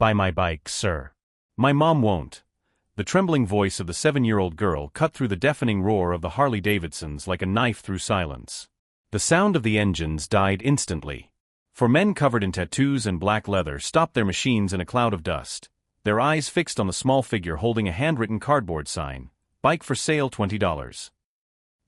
Buy my bike, sir. My mom won't. The trembling voice of the 7-year-old girl cut through the deafening roar of the Harley-Davidsons like a knife through silence. The sound of the engines died instantly. Four men covered in tattoos and black leather stopped their machines in a cloud of dust, their eyes fixed on the small figure holding a handwritten cardboard sign, "Bike for sale, $20."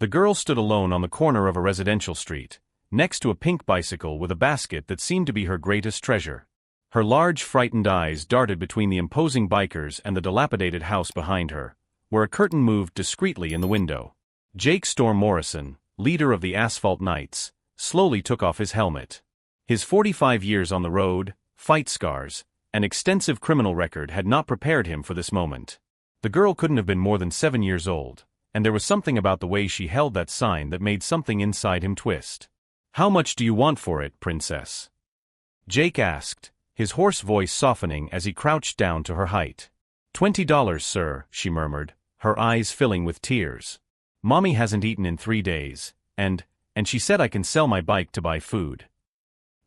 The girl stood alone on the corner of a residential street, next to a pink bicycle with a basket that seemed to be her greatest treasure. Her large, frightened eyes darted between the imposing bikers and the dilapidated house behind her, where a curtain moved discreetly in the window. Jake Storm Morrison, leader of the Asphalt Knights, slowly took off his helmet. His 45 years on the road, fight scars, and extensive criminal record had not prepared him for this moment. The girl couldn't have been more than 7 years old, and there was something about the way she held that sign that made something inside him twist. "How much do you want for it, princess?" Jake asked, his hoarse voice softening as he crouched down to her height. $20, sir," she murmured, her eyes filling with tears. "Mommy hasn't eaten in 3 days, and she said I can sell my bike to buy food."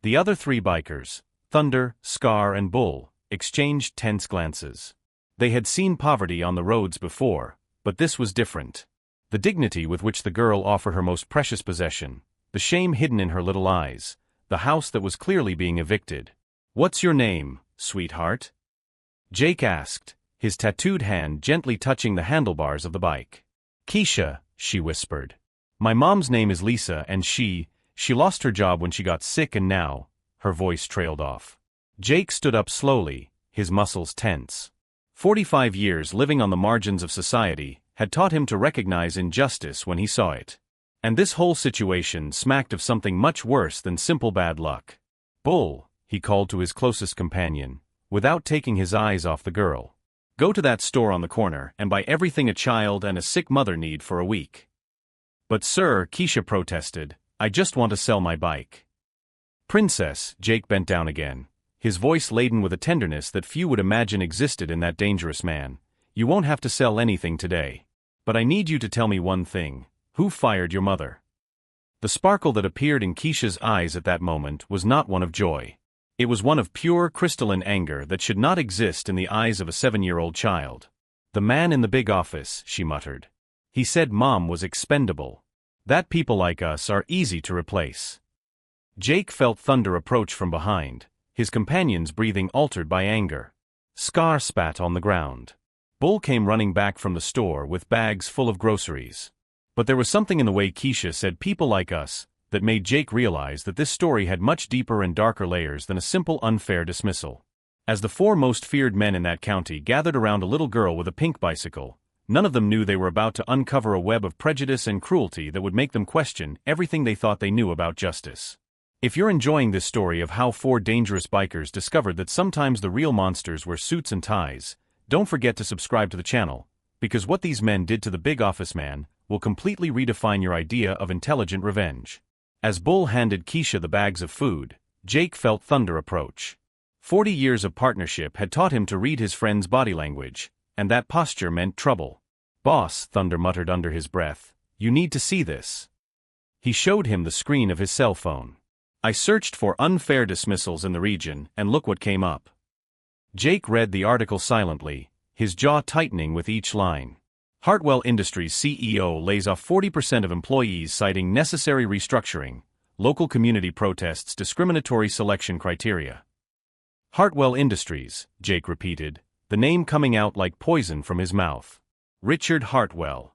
The other 3 bikers, Thunder, Scar and Bull, exchanged tense glances. They had seen poverty on the roads before, but this was different. The dignity with which the girl offered her most precious possession, the shame hidden in her little eyes, the house that was clearly being evicted. "What's your name, sweetheart?" Jake asked, his tattooed hand gently touching the handlebars of the bike. "Keisha," she whispered. "My mom's name is Lisa and she lost her job when she got sick and now," her voice trailed off. Jake stood up slowly, his muscles tense. 45 years living on the margins of society had taught him to recognize injustice when he saw it. And this whole situation smacked of something much worse than simple bad luck. "Bull," he called to his closest companion, without taking his eyes off the girl. "Go to that store on the corner and buy everything a child and a sick mother need for a week." "But sir," Keisha protested, "I just want to sell my bike." "Princess," Jake bent down again, his voice laden with a tenderness that few would imagine existed in that dangerous man, "you won't have to sell anything today. But I need you to tell me one thing. Who fired your mother?" The sparkle that appeared in Keisha's eyes at that moment was not one of joy. It was one of pure crystalline anger that should not exist in the eyes of a 7-year-old child. "The man in the big office," she muttered. "He said Mom was expendable. That people like us are easy to replace." Jake felt Thunder approach from behind, his companions breathing altered by anger. Scar spat on the ground. Bull came running back from the store with bags full of groceries. But there was something in the way Keisha said "people like us" that made Jake realize that this story had much deeper and darker layers than a simple unfair dismissal. As the 4 most feared men in that county gathered around a little girl with a pink bicycle, none of them knew they were about to uncover a web of prejudice and cruelty that would make them question everything they thought they knew about justice. If you're enjoying this story of how 4 dangerous bikers discovered that sometimes the real monsters wear suits and ties, don't forget to subscribe to the channel, because what these men did to the big office man will completely redefine your idea of intelligent revenge. As Bull handed Keisha the bags of food, Jake felt Thunder approach. 40 years of partnership had taught him to read his friend's body language, and that posture meant trouble. "Boss," Thunder muttered under his breath, "you need to see this." He showed him the screen of his cell phone. "I searched for unfair dismissals in the region, and look what came up." Jake read the article silently, his jaw tightening with each line. Hartwell Industries CEO lays off 40% of employees citing necessary restructuring, local community protests discriminatory selection criteria. Hartwell Industries, Jake repeated, the name coming out like poison from his mouth. Richard Hartwell.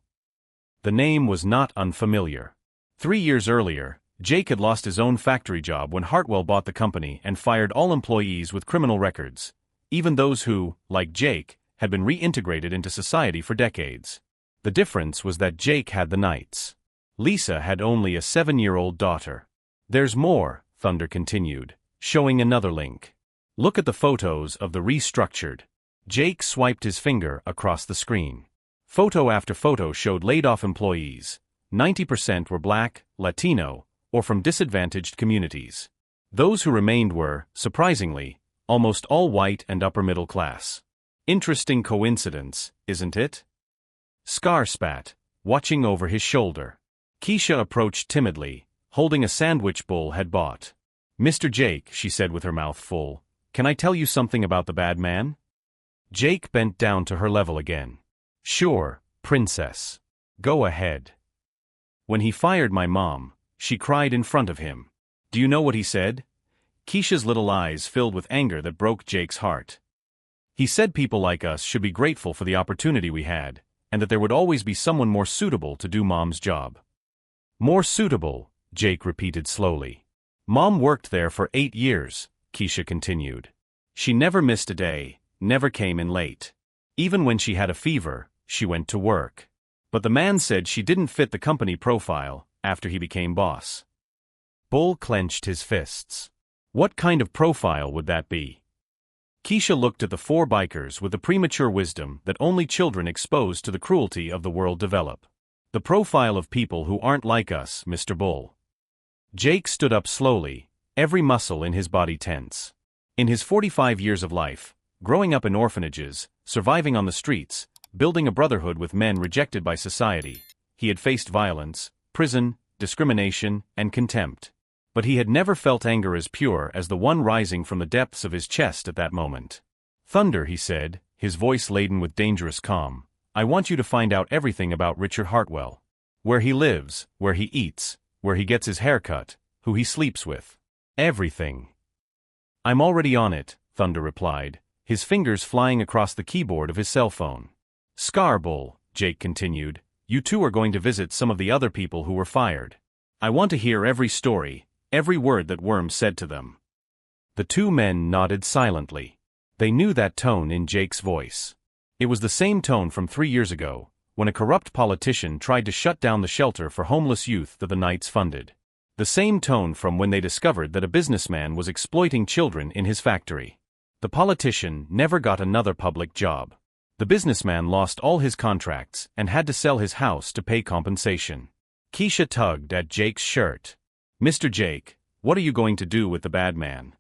The name was not unfamiliar. 3 years earlier, Jake had lost his own factory job when Hartwell bought the company and fired all employees with criminal records, even those who, like Jake, had been reintegrated into society for decades. The difference was that Jake had the Knights. Lisa had only a 7-year-old daughter. "There's more," Thunder continued, showing another link. "Look at the photos of the restructured." Jake swiped his finger across the screen. Photo after photo showed laid-off employees. 90% were Black, Latino, or from disadvantaged communities. Those who remained were, surprisingly, almost all white and upper-middle class. Interesting coincidence, isn't it? Scar spat, watching over his shoulder. Keisha approached timidly, holding a sandwich Bull had bought. "Mr. Jake," she said with her mouth full, can I tell you something about the bad man? Jake bent down to her level again. Sure, princess. Go ahead. When he fired my mom, she cried in front of him. Do you know what he said? Keisha's little eyes filled with anger that broke Jake's heart. He said people like us should be grateful for the opportunity we had, and that there would always be someone more suitable to do Mom's job. More suitable, Jake repeated slowly. Mom worked there for 8 years, Keisha continued. She never missed a day, never came in late. Even when she had a fever, she went to work. But the man said she didn't fit the company profile after he became boss. Bull clenched his fists. What kind of profile would that be? Keisha looked at the 4 bikers with the premature wisdom that only children exposed to the cruelty of the world develop. The profile of people who aren't like us, Mr. Bull. Jake stood up slowly, every muscle in his body tense. In his 45 years of life, growing up in orphanages, surviving on the streets, building a brotherhood with men rejected by society, he had faced violence, prison, discrimination, and contempt. But he had never felt anger as pure as the one rising from the depths of his chest at that moment. Thunder, he said, his voice laden with dangerous calm, I want you to find out everything about Richard Hartwell. Where he lives, where he eats, where he gets his hair cut, who he sleeps with. Everything. I'm already on it, Thunder replied, his fingers flying across the keyboard of his cell phone. Bull, Jake continued, you two are going to visit some of the other people who were fired. I want to hear every story, every word that Worm said to them. The 2 men nodded silently. They knew that tone in Jake's voice. It was the same tone from 3 years ago, when a corrupt politician tried to shut down the shelter for homeless youth that the Knights funded. The same tone from when they discovered that a businessman was exploiting children in his factory. The politician never got another public job. The businessman lost all his contracts and had to sell his house to pay compensation. Keisha tugged at Jake's shirt. Mr. Jake, what are you going to do with the bad man?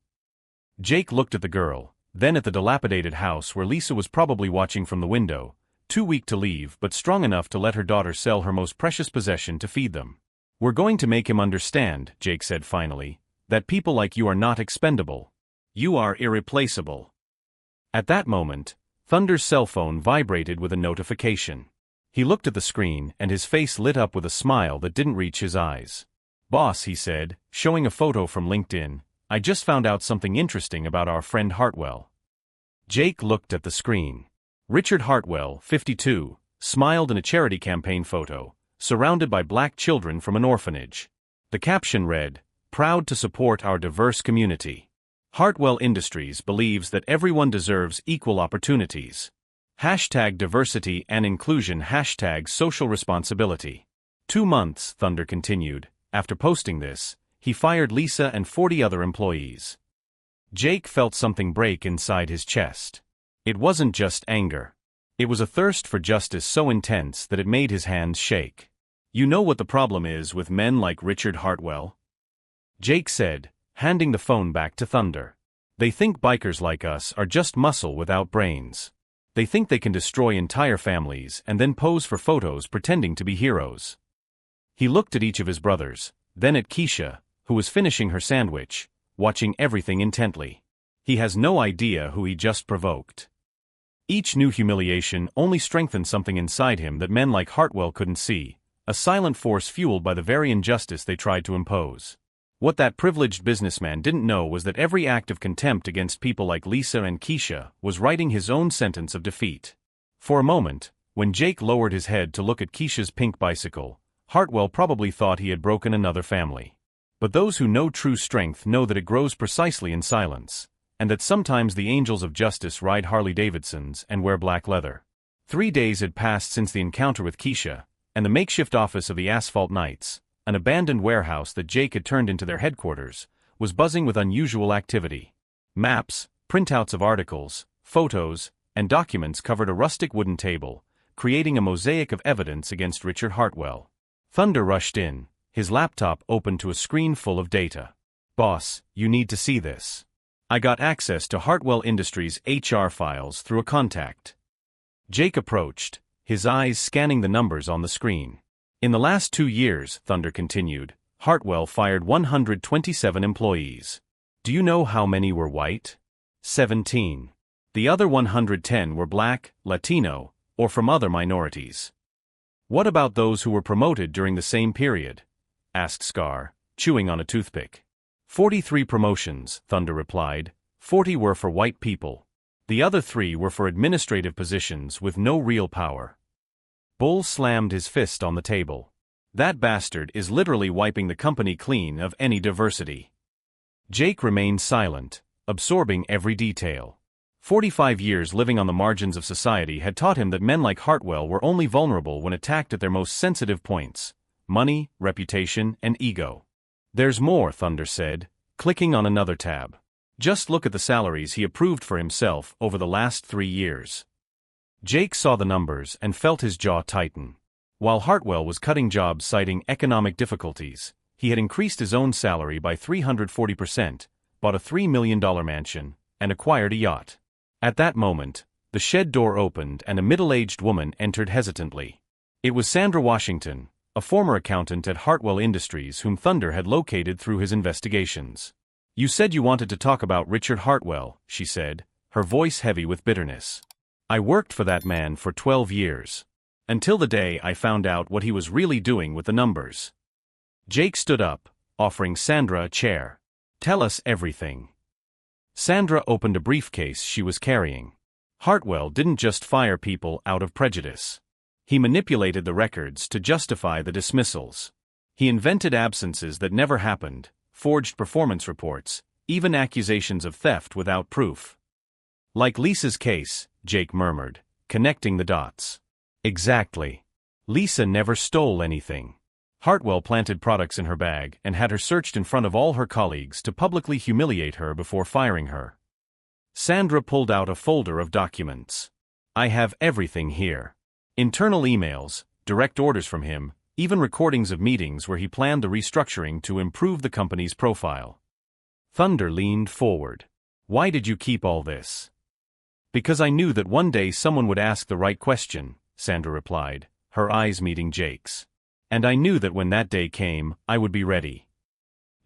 Jake looked at the girl, then at the dilapidated house where Lisa was probably watching from the window, too weak to leave but strong enough to let her daughter sell her most precious possession to feed them. We're going to make him understand, Jake said finally, that people like you are not expendable. You are irreplaceable. At that moment, Thunder's cell phone vibrated with a notification. He looked at the screen and his face lit up with a smile that didn't reach his eyes. Boss, he said, showing a photo from LinkedIn, I just found out something interesting about our friend Hartwell. Jake looked at the screen. Richard Hartwell, 52, smiled in a charity campaign photo, surrounded by black children from an orphanage. The caption read, "Proud to support our diverse community. Hartwell Industries believes that everyone deserves equal opportunities. #diversity and inclusion #social responsibility." 2 months, Thunder continued. After posting this, he fired Lisa and 40 other employees. Jake felt something break inside his chest. It wasn't just anger. It was a thirst for justice so intense that it made his hands shake. You know what the problem is with men like Richard Hartwell? Jake said, handing the phone back to Thunder. They think bikers like us are just muscle without brains. They think they can destroy entire families and then pose for photos pretending to be heroes. He looked at each of his brothers, then at Keisha, who was finishing her sandwich, watching everything intently. He has no idea who he just provoked. Each new humiliation only strengthened something inside him that men like Hartwell couldn't see, a silent force fueled by the very injustice they tried to impose. What that privileged businessman didn't know was that every act of contempt against people like Lisa and Keisha was writing his own sentence of defeat. For a moment, when Jake lowered his head to look at Keisha's pink bicycle, Hartwell probably thought he had broken another family. But those who know true strength know that it grows precisely in silence, and that sometimes the angels of justice ride Harley-Davidsons and wear black leather. 3 days had passed since the encounter with Keisha, and the makeshift office of the Asphalt Knights, an abandoned warehouse that Jake had turned into their headquarters, was buzzing with unusual activity. Maps, printouts of articles, photos, and documents covered a rustic wooden table, creating a mosaic of evidence against Richard Hartwell. Thunder rushed in, his laptop open to a screen full of data. Boss, you need to see this. I got access to Hartwell Industries' HR files through a contact. Jake approached, his eyes scanning the numbers on the screen. In the last 2 years, Thunder continued, Hartwell fired 127 employees. Do you know how many were white? 17. The other 110 were Black, Latino, or from other minorities. What about those who were promoted during the same period? Asked Scar, chewing on a toothpick. 43 promotions, Thunder replied. 40 were for white people. The other 3 were for administrative positions with no real power. Bull slammed his fist on the table. That bastard is literally wiping the company clean of any diversity. Jake remained silent, absorbing every detail. 45 years living on the margins of society had taught him that men like Hartwell were only vulnerable when attacked at their most sensitive points: money, reputation, and ego. There's more, Thunder said, clicking on another tab. Just look at the salaries he approved for himself over the last 3 years. Jake saw the numbers and felt his jaw tighten. While Hartwell was cutting jobs citing economic difficulties, he had increased his own salary by 340%, bought a $3 million mansion, and acquired a yacht. At that moment, the shed door opened and a middle-aged woman entered hesitantly. It was Sandra Washington, a former accountant at Hartwell Industries whom Thunder had located through his investigations. "You said you wanted to talk about Richard Hartwell," she said, her voice heavy with bitterness. "I worked for that man for 12 years. Until the day I found out what he was really doing with the numbers." Jake stood up, offering Sandra a chair. "Tell us everything." Sandra opened a briefcase she was carrying. Hartwell didn't just fire people out of prejudice. He manipulated the records to justify the dismissals. He invented absences that never happened, forged performance reports, even accusations of theft without proof. "Like Lisa's case," Jake murmured, connecting the dots. "Exactly. Lisa never stole anything. Hartwell planted products in her bag and had her searched in front of all her colleagues to publicly humiliate her before firing her." Sandra pulled out a folder of documents. "I have everything here. Internal emails, direct orders from him, even recordings of meetings where he planned the restructuring to improve the company's profile." Thunder leaned forward. "Why did you keep all this?" "Because I knew that one day someone would ask the right question," Sandra replied, her eyes meeting Jake's. "And I knew that when that day came, I would be ready."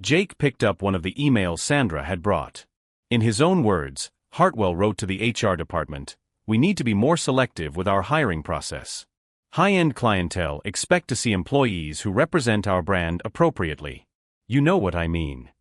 Jake picked up one of the emails Sandra had brought. In his own words, Hartwell wrote to the HR department, "We need to be more selective with our hiring process. High-end clientele expect to see employees who represent our brand appropriately. You know what I mean."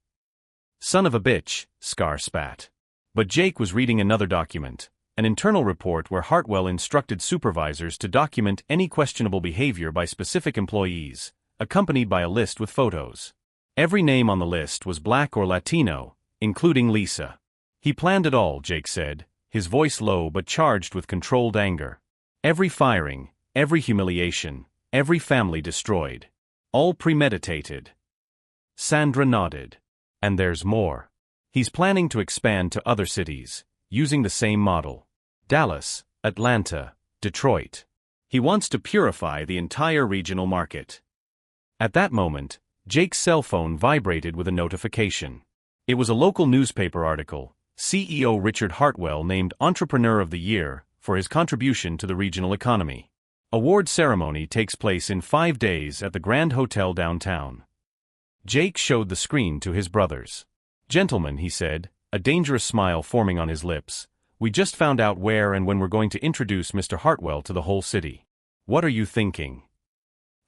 "Son of a bitch," Scar spat. But Jake was reading another document, an internal report where Hartwell instructed supervisors to document any questionable behavior by specific employees, accompanied by a list with photos. Every name on the list was Black or Latino, including Lisa. "He planned it all," Jake said, his voice low but charged with controlled anger. "Every firing, every humiliation, every family destroyed. All premeditated." Sandra nodded. "And there's more. He's planning to expand to other cities, using the same model. Dallas, Atlanta, Detroit. He wants to purify the entire regional market." At that moment, Jake's cell phone vibrated with a notification. It was a local newspaper article. CEO Richard Hartwell named Entrepreneur of the Year for his contribution to the regional economy. Award ceremony takes place in 5 days at the Grand Hotel downtown. Jake showed the screen to his brothers. "Gentlemen," he said, a dangerous smile forming on his lips, "we just found out where and when we're going to introduce Mr. Hartwell to the whole city. What are you thinking?"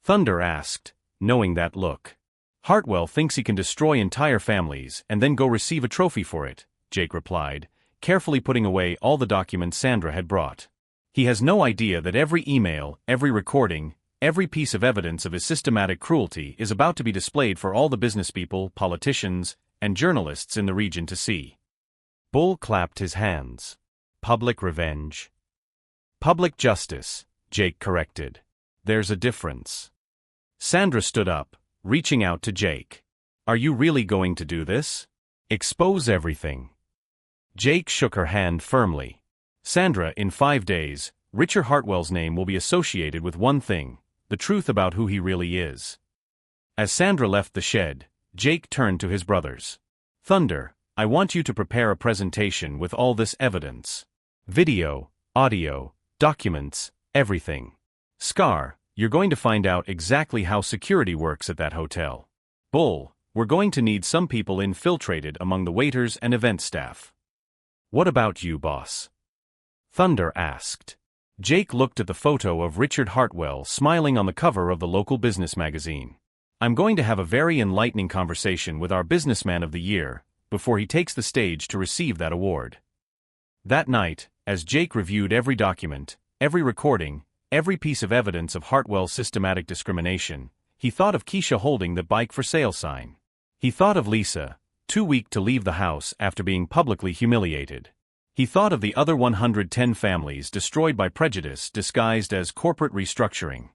Thunder asked, knowing that look. "Hartwell thinks he can destroy entire families and then go receive a trophy for it," Jake replied, carefully putting away all the documents Sandra had brought. "He has no idea that every email, every recording, every piece of evidence of his systematic cruelty is about to be displayed for all the businesspeople, politicians, and journalists in the region to see." Bull clapped his hands. "Public revenge." "Public justice," Jake corrected. "There's a difference." Sandra stood up, reaching out to Jake. "Are you really going to do this? Expose everything." Jake shook her hand firmly. "Sandra, in 5 days, Richard Hartwell's name will be associated with one thing: the truth about who he really is." As Sandra left the shed, Jake turned to his brothers. "Thunder, I want you to prepare a presentation with all this evidence. Video, audio, documents, everything. Scar, you're going to find out exactly how security works at that hotel. Bull, we're going to need some people infiltrated among the waiters and event staff. "What about you, boss?" Thunder asked. Jake looked at the photo of Richard Hartwell smiling on the cover of the local business magazine. "I'm going to have a very enlightening conversation with our Businessman of the Year before he takes the stage to receive that award." That night, as Jake reviewed every document, every recording, every piece of evidence of Hartwell's systematic discrimination, he thought of Keisha holding the bike for sale sign. He thought of Lisa, too weak to leave the house after being publicly humiliated. He thought of the other 110 families destroyed by prejudice disguised as corporate restructuring.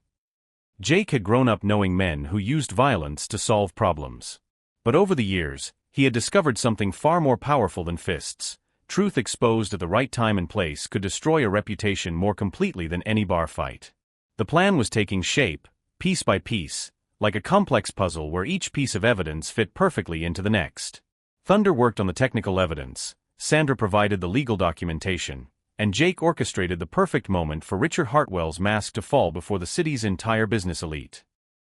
Jake had grown up knowing men who used violence to solve problems. But over the years, he had discovered something far more powerful than fists. Truth exposed at the right time and place could destroy a reputation more completely than any bar fight. The plan was taking shape, piece by piece, like a complex puzzle where each piece of evidence fit perfectly into the next. Thunder worked on the technical evidence, Sandra provided the legal documentation, and Jake orchestrated the perfect moment for Richard Hartwell's mask to fall before the city's entire business elite.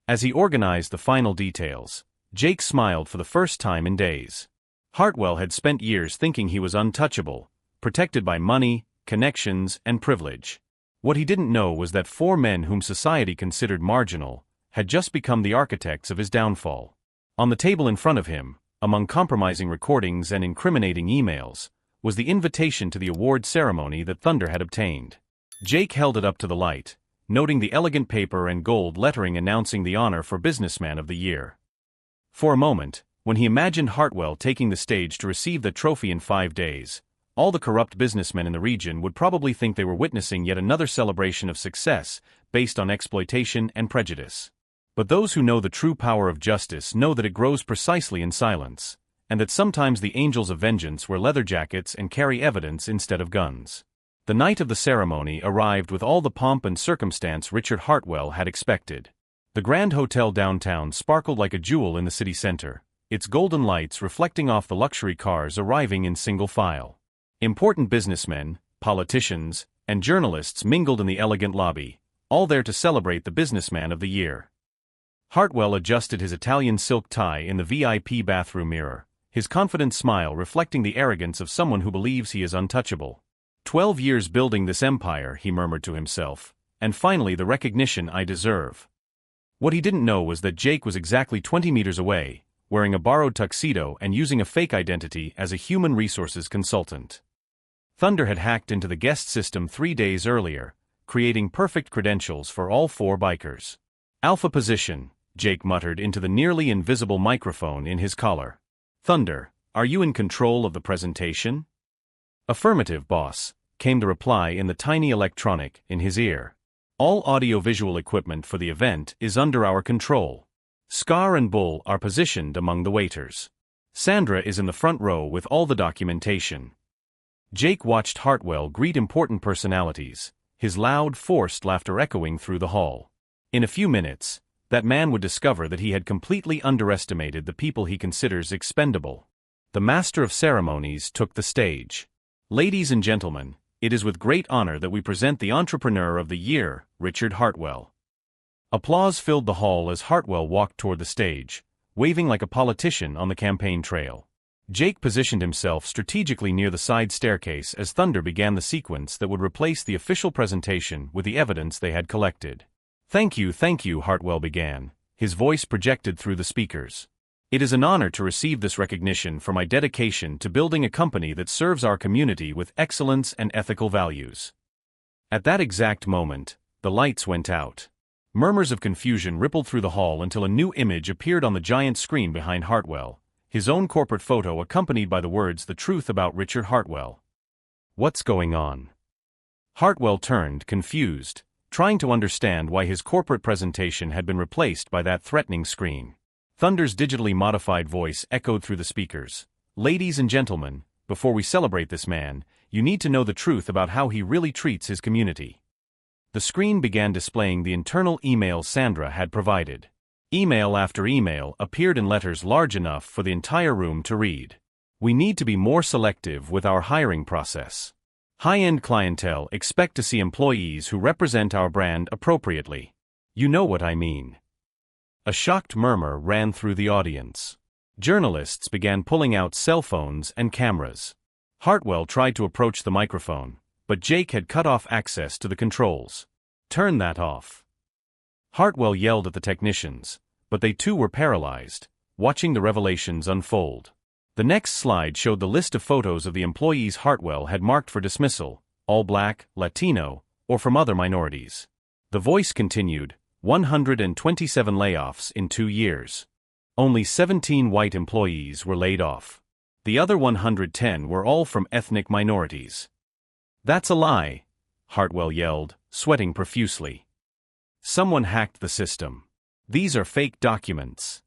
As he organized the final details, Jake smiled for the first time in days. Hartwell had spent years thinking he was untouchable, protected by money, connections, and privilege. What he didn't know was that 4 men whom society considered marginal had just become the architects of his downfall. On the table in front of him, among compromising recordings and incriminating emails, was the invitation to the award ceremony that Thunder had obtained. Jake held it up to the light, noting the elegant paper and gold lettering announcing the honor for Businessman of the Year. For a moment, when he imagined Hartwell taking the stage to receive the trophy in 5 days, all the corrupt businessmen in the region would probably think they were witnessing yet another celebration of success based on exploitation and prejudice. But those who know the true power of justice know that it grows precisely in silence, and that sometimes the angels of vengeance wear leather jackets and carry evidence instead of guns. The night of the ceremony arrived with all the pomp and circumstance Richard Hartwell had expected. The Grand Hotel downtown sparkled like a jewel in the city center, its golden lights reflecting off the luxury cars arriving in single file. Important businessmen, politicians, and journalists mingled in the elegant lobby, all there to celebrate the Businessman of the Year. Hartwell adjusted his Italian silk tie in the VIP bathroom mirror, his confident smile reflecting the arrogance of someone who believes he is untouchable. 12 years building this empire, he murmured to himself, and finally the recognition I deserve. What he didn't know was that Jake was exactly 20 meters away, wearing a borrowed tuxedo and using a fake identity as a human resources consultant. Thunder had hacked into the guest system 3 days earlier, creating perfect credentials for all 4 bikers. "Alpha position," Jake muttered into the nearly invisible microphone in his collar. "Thunder, are you in control of the presentation?" "Affirmative, boss," came the reply in the tiny electronic in his ear. "All audio-visual equipment for the event is under our control. Scar and Bull are positioned among the waiters. Sandra is in the front row with all the documentation." Jake watched Hartwell greet important personalities, his loud, forced laughter echoing through the hall. In a few minutes, that man would discover that he had completely underestimated the people he considers expendable. The master of ceremonies took the stage. "Ladies and gentlemen, it is with great honor that we present the Entrepreneur of the Year, Richard Hartwell." Applause filled the hall as Hartwell walked toward the stage, waving like a politician on the campaign trail. Jake positioned himself strategically near the side staircase as Thunder began the sequence that would replace the official presentation with the evidence they had collected. Thank you, Hartwell began, his voice projected through the speakers. "It is an honor to receive this recognition for my dedication to building a company that serves our community with excellence and ethical values." At that exact moment, the lights went out. Murmurs of confusion rippled through the hall until a new image appeared on the giant screen behind Hartwell, his own corporate photo accompanied by the words "The truth about Richard Hartwell." "What's going on?" Hartwell turned, confused, trying to understand why his corporate presentation had been replaced by that threatening screen. Thunder's digitally modified voice echoed through the speakers. "Ladies and gentlemen, before we celebrate this man, you need to know the truth about how he really treats his community." The screen began displaying the internal email Sandra had provided. Email after email appeared in letters large enough for the entire room to read. "We need to be more selective with our hiring process. High-end clientele expect to see employees who represent our brand appropriately. You know what I mean." A shocked murmur ran through the audience. Journalists began pulling out cell phones and cameras. Hartwell tried to approach the microphone, but Jake had cut off access to the controls. "Turn that off." Hartwell yelled at the technicians, but they too were paralyzed, watching the revelations unfold. The next slide showed the list of photos of the employees Hartwell had marked for dismissal, all black, Latino, or from other minorities. The voice continued, 127 layoffs in 2 years. Only 17 white employees were laid off. The other 110 were all from ethnic minorities. "That's a lie," Hartwell yelled, sweating profusely. "Someone hacked the system. These are fake documents."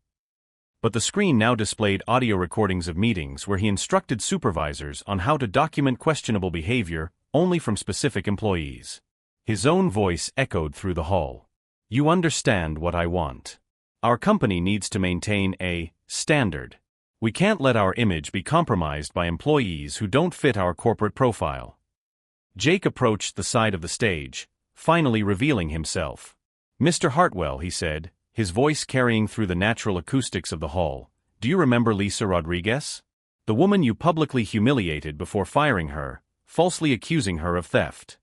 But the screen now displayed audio recordings of meetings where he instructed supervisors on how to document questionable behavior only from specific employees. His own voice echoed through the hall. "You understand what I want. Our company needs to maintain a standard. We can't let our image be compromised by employees who don't fit our corporate profile." Jake approached the side of the stage, finally revealing himself. "Mr. Hartwell," he said, his voice carrying through the natural acoustics of the hall, "do you remember Lisa Rodriguez? The woman you publicly humiliated before firing her, falsely accusing her of theft?"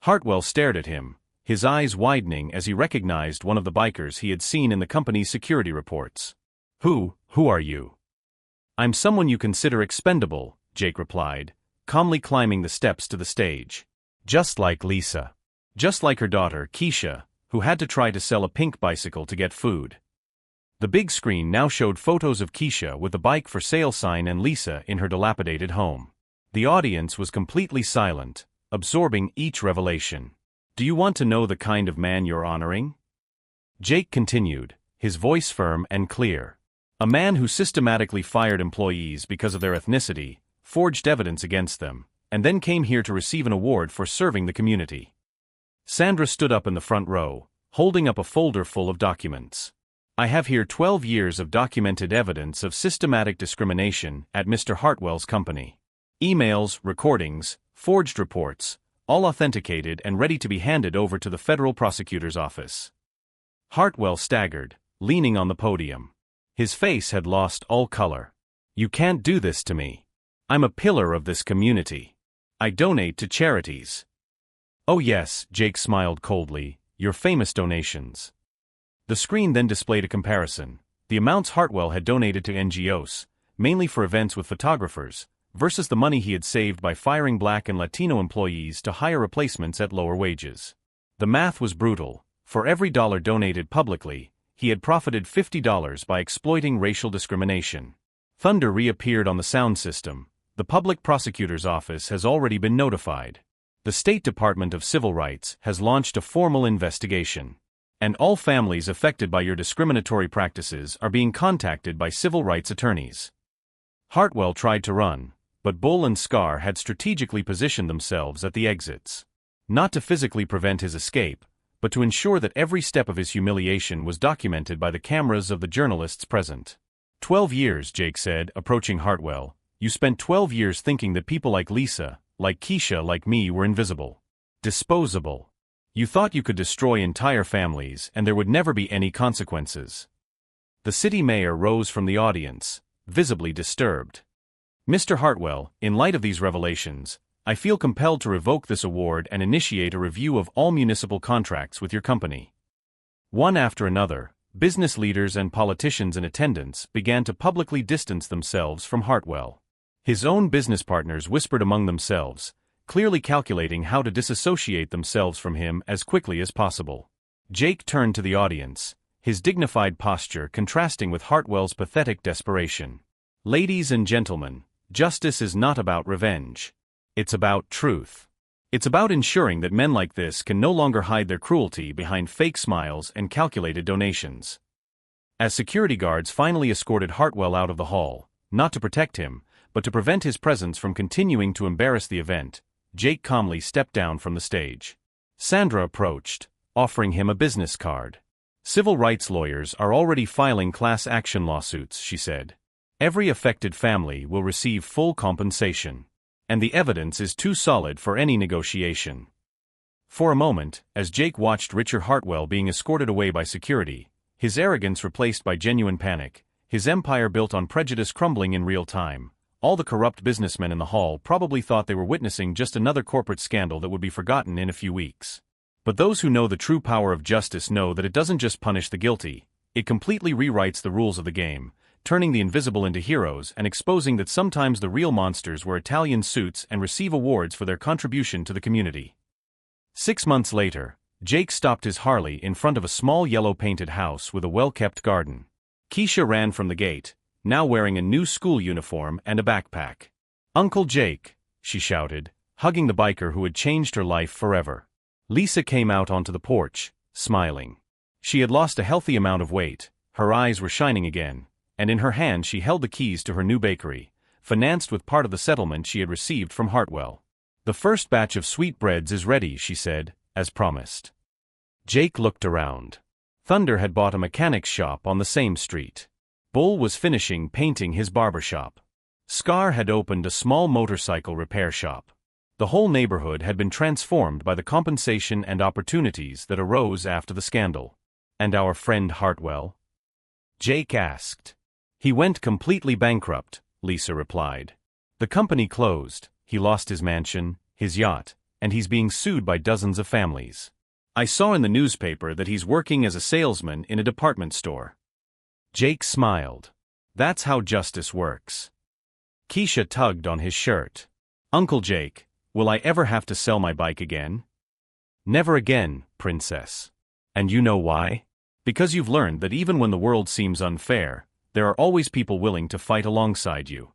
Hartwell stared at him, his eyes widening as he recognized one of the bikers he had seen in the company's security reports. Who are you?" "I'm someone you consider expendable," Jake replied, calmly climbing the steps to the stage. "Just like Lisa. Just like her daughter, Keisha, who had to try to sell a pink bicycle to get food." The big screen now showed photos of Keisha with the bike for sale sign and Lisa in her dilapidated home. The audience was completely silent, absorbing each revelation. "Do you want to know the kind of man you're honoring?" Jake continued, his voice firm and clear. "A man who systematically fired employees because of their ethnicity, forged evidence against them, and then came here to receive an award for serving the community." Sandra stood up in the front row, holding up a folder full of documents. "I have here 12 years of documented evidence of systematic discrimination at Mr. Hartwell's company. Emails, recordings, forged reports, all authenticated and ready to be handed over to the federal prosecutor's office." Hartwell staggered, leaning on the podium. His face had lost all color. "You can't do this to me. I'm a pillar of this community. I donate to charities." "Oh yes," Jake smiled coldly, "your famous donations." The screen then displayed a comparison, the amounts Hartwell had donated to NGOs, mainly for events with photographers, versus the money he had saved by firing Black and Latino employees to hire replacements at lower wages. The math was brutal. For every dollar donated publicly, he had profited $50 by exploiting racial discrimination. Thunder reappeared on the sound system. "The public prosecutor's office has already been notified. The State Department of Civil Rights has launched a formal investigation. And all families affected by your discriminatory practices are being contacted by civil rights attorneys." Hartwell tried to run, but Bull and Scar had strategically positioned themselves at the exits. Not to physically prevent his escape, but to ensure that every step of his humiliation was documented by the cameras of the journalists present. 12 years, Jake said, approaching Hartwell. "You spent 12 years thinking that people like Lisa, like Keisha, like me were invisible. Disposable. You thought you could destroy entire families and there would never be any consequences." The city mayor rose from the audience, visibly disturbed. "Mr. Hartwell, in light of these revelations, I feel compelled to revoke this award and initiate a review of all municipal contracts with your company." One after another, business leaders and politicians in attendance began to publicly distance themselves from Hartwell. His own business partners whispered among themselves, clearly calculating how to disassociate themselves from him as quickly as possible. Jake turned to the audience, his dignified posture contrasting with Hartwell's pathetic desperation. "Ladies and gentlemen, justice is not about revenge. It's about truth. It's about ensuring that men like this can no longer hide their cruelty behind fake smiles and calculated donations." As security guards finally escorted Hartwell out of the hall, not to protect him, but to prevent his presence from continuing to embarrass the event, Jake calmly stepped down from the stage. Sandra approached, offering him a business card. "Civil rights lawyers are already filing class action lawsuits," she said. "Every affected family will receive full compensation. And the evidence is too solid for any negotiation." For a moment, as Jake watched Richard Hartwell being escorted away by security, his arrogance replaced by genuine panic, his empire built on prejudice crumbling in real time, All the corrupt businessmen in the hall probably thought they were witnessing just another corporate scandal that would be forgotten in a few weeks. But those who know the true power of justice know that it doesn't just punish the guilty, it completely rewrites the rules of the game, turning the invisible into heroes and exposing that sometimes the real monsters wear Italian suits and receive awards for their contribution to the community. 6 months later, Jake stopped his Harley in front of a small yellow-painted house with a well-kept garden. Keisha ran from the gate, now wearing a new school uniform and a backpack. "Uncle Jake," she shouted, hugging the biker who had changed her life forever. Lisa came out onto the porch, smiling. She had lost a healthy amount of weight, her eyes were shining again, and in her hand she held the keys to her new bakery, financed with part of the settlement she had received from Hartwell. "The first batch of sweetbreads is ready," she said, as promised. Jake looked around. Thunder had bought a mechanic's shop on the same street. Bull was finishing painting his barber shop. Scar had opened a small motorcycle repair shop. The whole neighborhood had been transformed by the compensation and opportunities that arose after the scandal. "And our friend Hartwell?" Jake asked. "He went completely bankrupt," Lisa replied. "The company closed, he lost his mansion, his yacht, and he's being sued by dozens of families. I saw in the newspaper that he's working as a salesman in a department store." Jake smiled. "That's how justice works." Keisha tugged on his shirt. "Uncle Jake, will I ever have to sell my bike again?" "Never again, princess. And you know why? Because you've learned that even when the world seems unfair, there are always people willing to fight alongside you."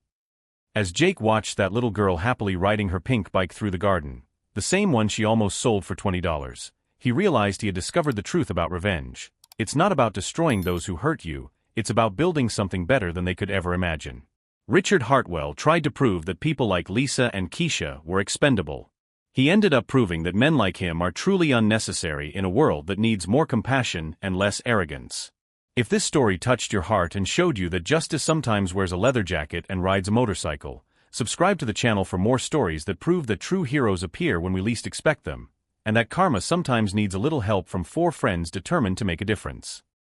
As Jake watched that little girl happily riding her pink bike through the garden, the same one she almost sold for $20, he realized he had discovered the truth about revenge. It's not about destroying those who hurt you, it's about building something better than they could ever imagine. Richard Hartwell tried to prove that people like Lisa and Keisha were expendable. He ended up proving that men like him are truly unnecessary in a world that needs more compassion and less arrogance. If this story touched your heart and showed you that justice sometimes wears a leather jacket and rides a motorcycle, subscribe to the channel for more stories that prove that true heroes appear when we least expect them, and that karma sometimes needs a little help from 4 friends determined to make a difference.